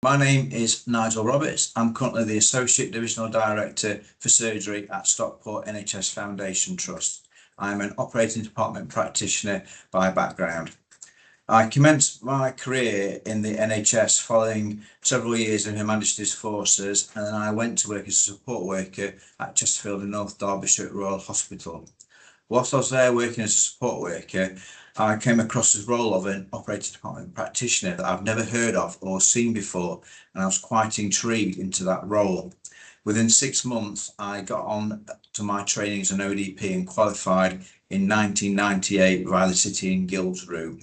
My name is Nigel Roberts. I'm currently the Associate Divisional Director for Surgery at Stockport NHS Foundation Trust. I'm an operating department practitioner by background. I commenced my career in the NHS following several years in Her Majesty's Forces, and then I went to work as a support worker at Chesterfield in North Derbyshire Royal Hospital. Whilst I was there working as a support worker, I came across this role of an operating department practitioner that I've never heard of or seen before, and I was quite intrigued into that role. Within 6 months, I got on to my training as an ODP and qualified in 1998 via the City and Guilds route.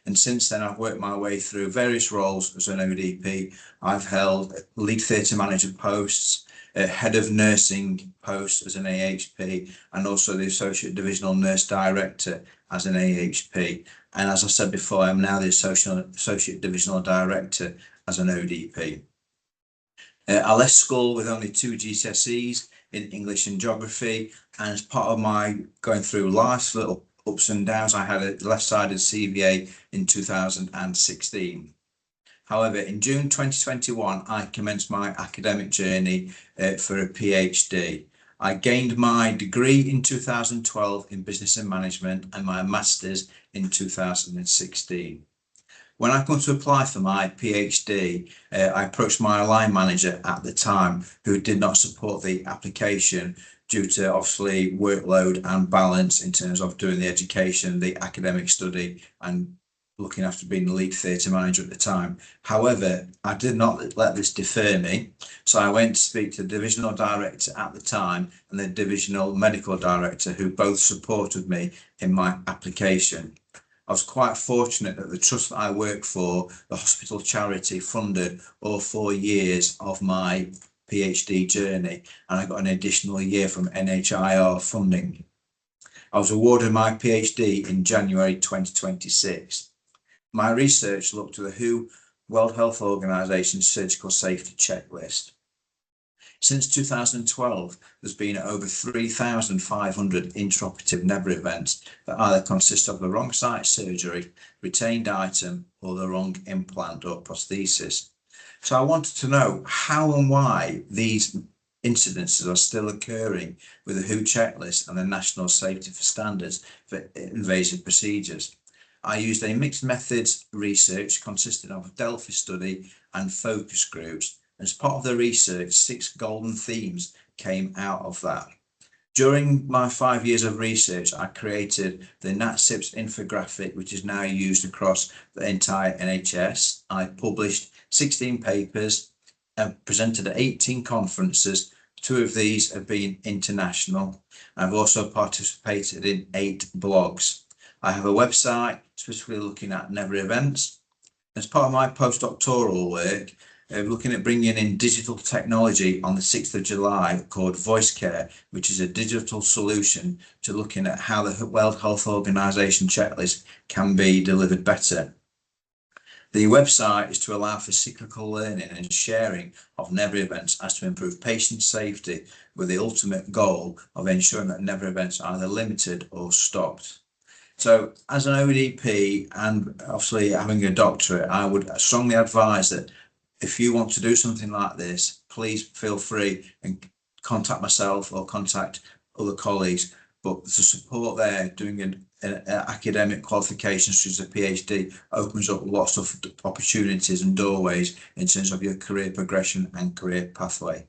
And since then, I've worked my way through various roles as an ODP. I've held lead theatre manager posts, head of nursing posts as an AHP, and also the associate divisional nurse director as an AHP. And as I said before, I'm now the associate divisional director as an ODP. I left school with only 2 GCSEs in English and geography, and as part of my going through life's little ups and downs, I had a left-sided CVA in 2016. However, in June 2021, I commenced my academic journey for a PhD. I gained my degree in 2012 in business and management and my master's in 2016. When I come to apply for my PhD, I approached my line manager at the time, who did not support the application due to obviously workload and balance in terms of doing the education, the academic study, and looking after being the lead theatre manager at the time. However, I did not let this defer me, so I went to speak to the divisional director at the time and the divisional medical director, who both supported me in my application. I was quite fortunate that the trust that I work for, the hospital charity, funded all 4 years of my PhD journey, and I got an additional year from NHIR funding. I was awarded my PhD in January 2026. My research looked at the WHO World Health Organization surgical safety checklist. Since 2012, there's been over 3,500 intraoperative never events that either consist of the wrong site surgery, retained item, or the wrong implant or prosthesis. So I wanted to know how and why these incidences are still occurring with the WHO checklist and the National Safety for Standards for invasive procedures. I used a mixed methods research consisting of a Delphi study and focus groups. As part of the research, 6 golden themes came out of that. During my 5 years of research, I created the NatSIPS infographic, which is now used across the entire NHS. I published 16 papers and presented at 18 conferences. 2 of these have been international. I've also participated in 8 blogs. I have a website specifically looking at never events. As part of my postdoctoral work, looking at bringing in digital technology on the 6th of July called Voice Care, which is a digital solution to looking at how the World Health Organization checklist can be delivered better. The website is to allow for cyclical learning and sharing of never events as to improve patient safety, with the ultimate goal of ensuring that never events are either limited or stopped. So as an ODP and obviously having a doctorate, I would strongly advise that if you want to do something like this, please feel free and contact myself or contact other colleagues. But the support there, doing an academic qualification such as a PhD, opens up lots of opportunities and doorways in terms of your career progression and career pathway.